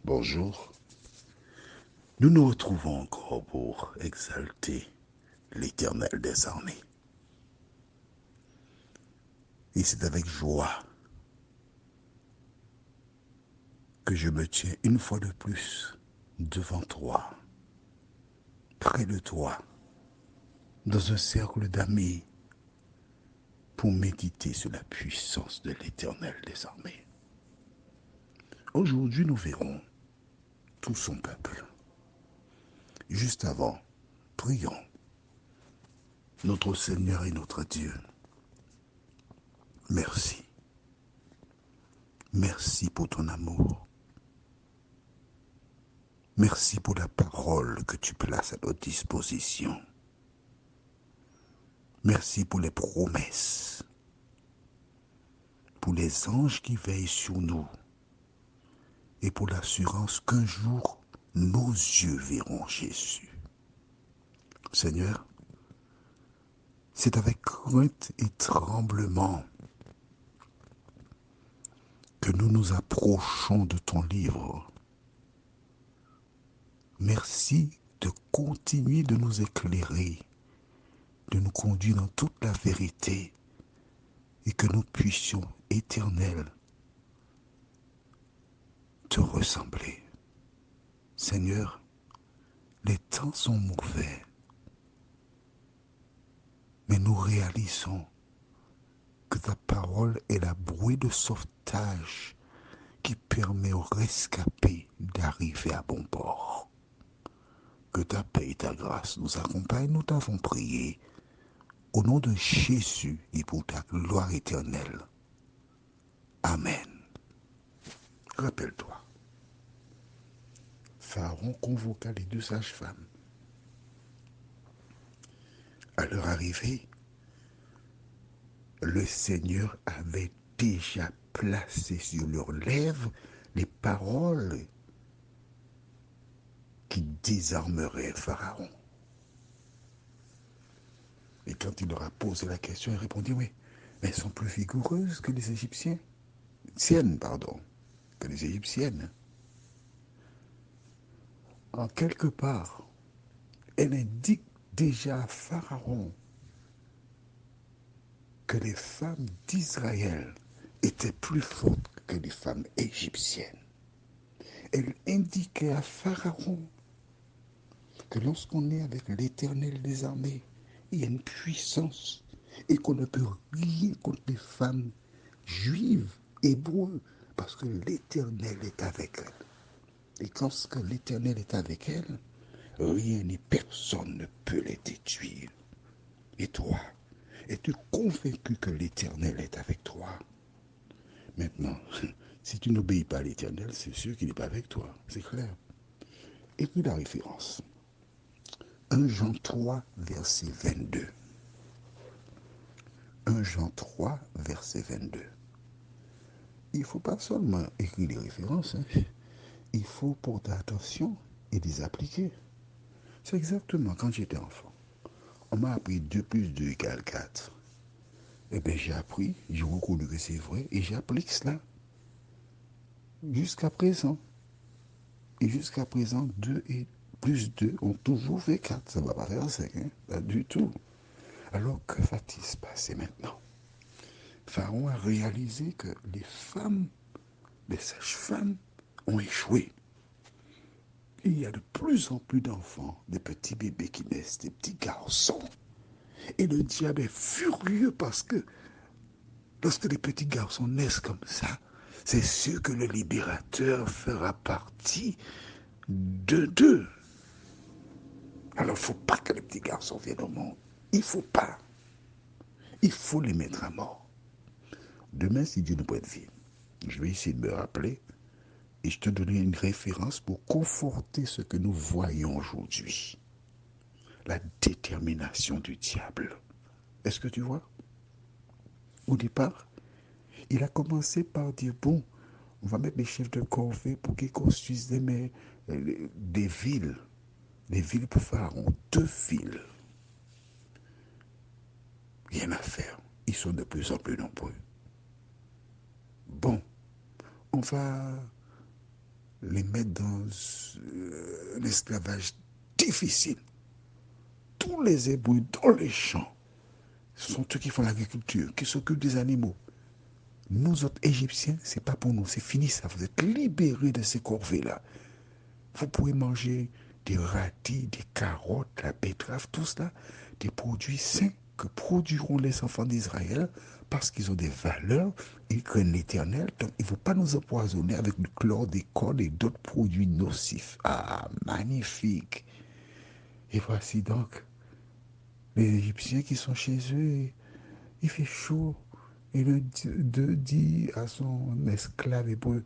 Bonjour, nous nous retrouvons encore pour exalter l'Éternel des armées. Et c'est avec joie que je me tiens une fois de plus devant toi, près de toi, dans un cercle d'amis, pour méditer sur la puissance de l'Éternel des armées. Aujourd'hui, nous verrons tout son peuple. Juste avant, prions. Notre Seigneur et notre Dieu, merci. Merci pour ton amour. Merci pour la parole que tu places à notre disposition. Merci pour les promesses, pour les anges qui veillent sur nous et pour l'assurance qu'un jour, nos yeux verront Jésus. Seigneur, c'est avec crainte et tremblement que nous nous approchons de ton livre. Merci de continuer de nous éclairer, de nous conduire dans toute la vérité et que nous puissions, Éternel, te ressembler. Seigneur, les temps sont mauvais, mais nous réalisons que ta parole est la bouée de sauvetage qui permet aux rescapés d'arriver à bon port. Que ta paix et ta grâce nous accompagnent, nous t'avons prié, au nom de Jésus et pour ta gloire éternelle. Amen. Rappelle-toi, Pharaon convoqua les deux sages-femmes. À leur arrivée, le Seigneur avait déjà placé sur leurs lèvres les paroles qui désarmeraient Pharaon. Et quand il leur a posé la question, il répondit, oui, mais elles sont plus vigoureuses que les Égyptiennes. Que les Égyptiennes. En quelque part, elle indique déjà à Pharaon que les femmes d'Israël étaient plus fortes que les femmes égyptiennes. Elle indiquait à Pharaon que lorsqu'on est avec l'Éternel des armées, il y a une puissance et qu'on ne peut rien contre les femmes juives, hébreux, parce que l'Éternel est avec elles. Et lorsque l'Éternel est avec elles, rien ni personne ne peut les détruire. Et toi, es-tu convaincu que l'Éternel est avec toi? Maintenant, si tu n'obéis pas à l'Éternel, c'est sûr qu'il n'est pas avec toi, c'est clair. Écoute la référence. 1 Jean 3, verset 22. 1 Jean 3, verset 22. Il ne faut pas seulement écrire les références, il faut porter attention et les appliquer. C'est exactement quand j'étais enfant. On m'a appris 2 plus 2 égale 4. Eh bien, j'ai appris, j'ai reconnu que c'est vrai, et j'applique cela. Jusqu'à présent. Et jusqu'à présent, 2 et plus 2 ont toujours fait 4. Ça ne va pas faire 5, pas du tout. Alors, que va-t-il se passer maintenant? Pharaon a réalisé que les femmes, les sages-femmes, ont échoué. Et il y a de plus en plus d'enfants, des petits bébés qui naissent, des petits garçons. Et le diable est furieux parce que lorsque les petits garçons naissent comme ça, c'est sûr que le libérateur fera partie d'eux. Alors, il ne faut pas que les petits garçons viennent au monde. Il ne faut pas. Il faut les mettre à mort. Demain, si Dieu nous prête vie, je vais essayer de me rappeler et je te donnerai une référence pour conforter ce que nous voyons aujourd'hui. La détermination du diable. Est-ce que tu vois? Au départ, il a commencé par dire, bon, on va mettre des chefs de corvée pour qu'ils construisent des villes. Des villes pour Pharaon. 2 villes. Rien à faire. Ils sont de plus en plus nombreux. Bon, on va les mettre dans un esclavage difficile. Tous les Hébreux dans les champs, ce sont eux qui font l'agriculture, qui s'occupent des animaux. Nous autres Égyptiens, c'est pas pour nous, c'est fini ça. Vous êtes libérés de ces corvées-là. Vous pouvez manger des radis, des carottes, la betterave, tout cela, des produits sains que produiront les enfants d'Israël parce qu'ils ont des valeurs, ils craignent l'Éternel, donc il ne faut pas nous empoisonner avec du chlordécone et d'autres produits nocifs. Ah, magnifique! Et voici donc les Égyptiens qui sont chez eux, il fait chaud, et le dit à son esclave hébreu,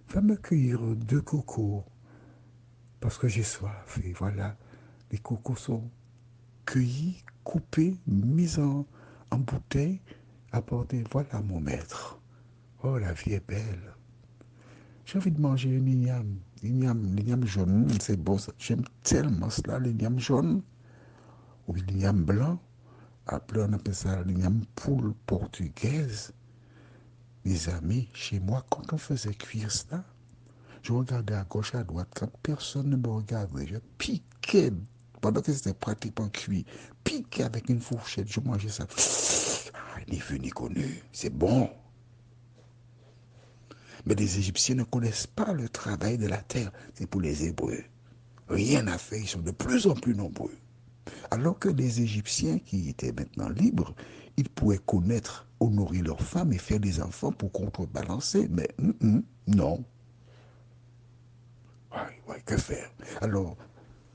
va me cueillir 2 cocos, parce que j'ai soif. Et voilà, les cocos sont cueillis, coupés, mis en bouteille, apportés. Voilà mon maître. Oh, la vie est belle. J'ai envie de manger une igname. L'igname jaune, c'est bon. J'aime tellement cela, l'igname jaune. Ou l'igname blanc. Après, on appelle ça l'igname poule portugaise. Mes amis, chez moi, quand on faisait cuire cela, je regardais à gauche, à droite. Quand personne ne me regardait, je piquais, pendant que c'était pratiquement cuit, piquais avec une fourchette. Je mangeais ça. Ah, ni vu ni connu. C'est bon. Mais les Égyptiens ne connaissent pas le travail de la terre. C'est pour les Hébreux. Rien à faire. Ils sont de plus en plus nombreux. Alors que les Égyptiens qui étaient maintenant libres, ils pouvaient connaître, honorer leurs femmes et faire des enfants pour contrebalancer. Mais non. Ouais, que faire? Alors,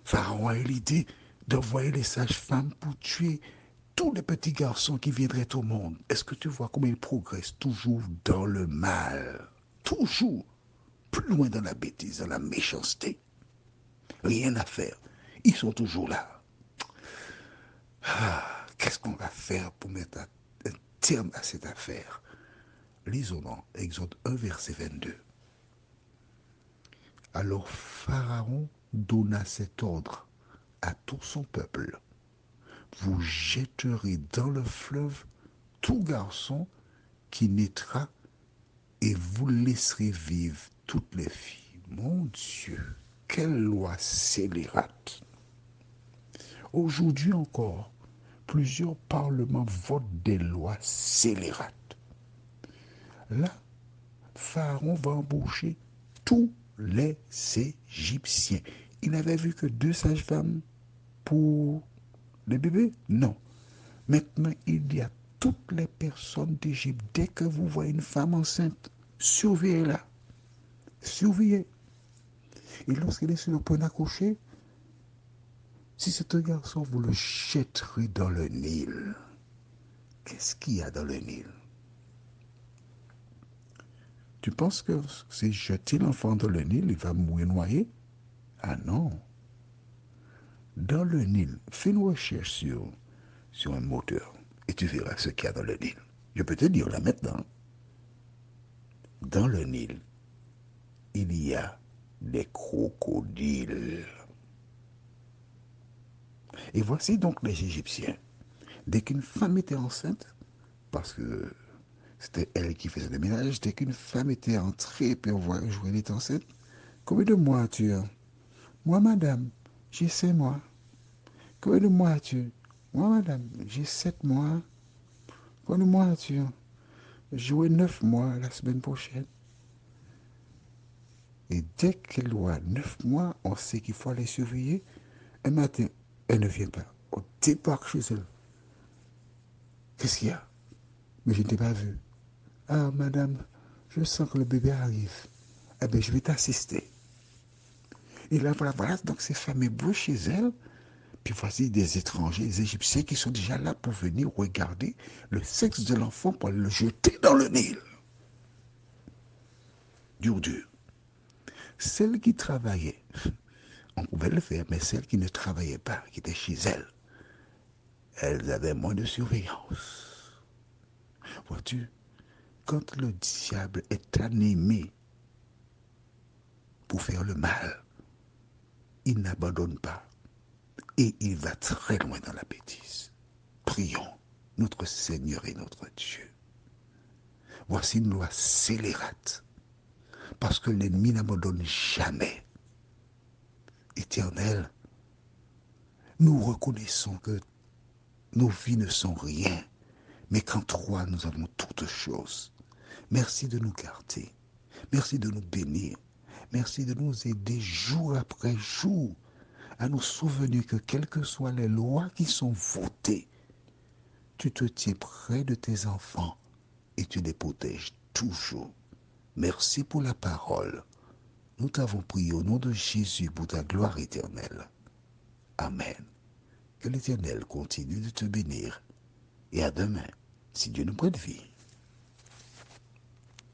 Pharaon a eu l'idée d'envoyer les sages-femmes pour tuer tous les petits garçons qui viendraient au monde. Est-ce que tu vois comment ils progressent toujours dans le mal? Toujours plus loin dans la bêtise, dans la méchanceté. Rien à faire. Ils sont toujours là. Ah, qu'est-ce qu'on va faire pour mettre un terme à cette affaire? Lisons dans Exode 1, verset 22. Alors Pharaon donna cet ordre à tout son peuple. Vous jetterez dans le fleuve tout garçon qui naîtra et vous laisserez vivre toutes les filles. Mon Dieu, quelle loi scélérate! Aujourd'hui encore, plusieurs parlements votent des lois scélérates. Là, Pharaon va embaucher tous les Égyptiens. Il n'avait vu que 2 sages-femmes pour les bébés? Non. Maintenant, il y a toutes les personnes d'Égypte. Dès que vous voyez une femme enceinte, surveillez-la. Surveillez. Et lorsqu'il est sur le point d'accoucher, si c'est un garçon, vous le jetterez dans le Nil. Qu'est-ce qu'il y a dans le Nil? Tu penses que si jeter l'enfant dans le Nil, il va mourir noyé? Ah non. Dans le Nil, fais une recherche sur un moteur et tu verras ce qu'il y a dans le Nil. Je peux te dire là maintenant. Dans le Nil, il y a des crocodiles. Et voici donc les Égyptiens. Dès qu'une femme était enceinte, parce que c'était elle qui faisait le ménage, dès qu'une femme était entrée, puis on voit jouer, elle est enceinte, combien de mois as-tu? Moi, madame, j'ai 5 mois. Combien de mois as-tu? Moi, madame, j'ai 7 mois. Combien de mois as-tu? Jouer 9 mois la semaine prochaine. Et dès qu'elle aura 9 mois, on sait qu'il faut aller surveiller. Un matin, elle ne vient pas. On débarque chez elle. Qu'est-ce qu'il y a? Mais je ne t'ai pas vu. Ah, madame, je sens que le bébé arrive. Eh bien, je vais t'assister. Et là, voilà, donc ces femmes hébreues chez elles. Puis voici des étrangers, des Égyptiens qui sont déjà là pour venir regarder le sexe de l'enfant pour le jeter dans le Nil. Dur, dur. Celles qui travaillaient, on pouvait le faire, mais celles qui ne travaillaient pas, qui étaient chez elles, elles avaient moins de surveillance. Vois-tu, quand le diable est animé pour faire le mal, il n'abandonne pas et il va très loin dans la bêtise. Prions notre Seigneur et notre Dieu. Voici une loi scélérate. parce que l'ennemi n'abandonne jamais. Éternel, nous reconnaissons que nos vies ne sont rien, mais qu'en toi nous avons toutes choses. Merci de nous garder. Merci de nous bénir. Merci de nous aider jour après jour à nous souvenir que quelles que soient les lois qui sont votées, tu te tiens près de tes enfants et tu les protèges toujours. Merci pour la parole. Nous t'avons prié au nom de Jésus pour ta gloire éternelle. Amen. Que l'Éternel continue de te bénir. Et à demain, si Dieu nous prête vie.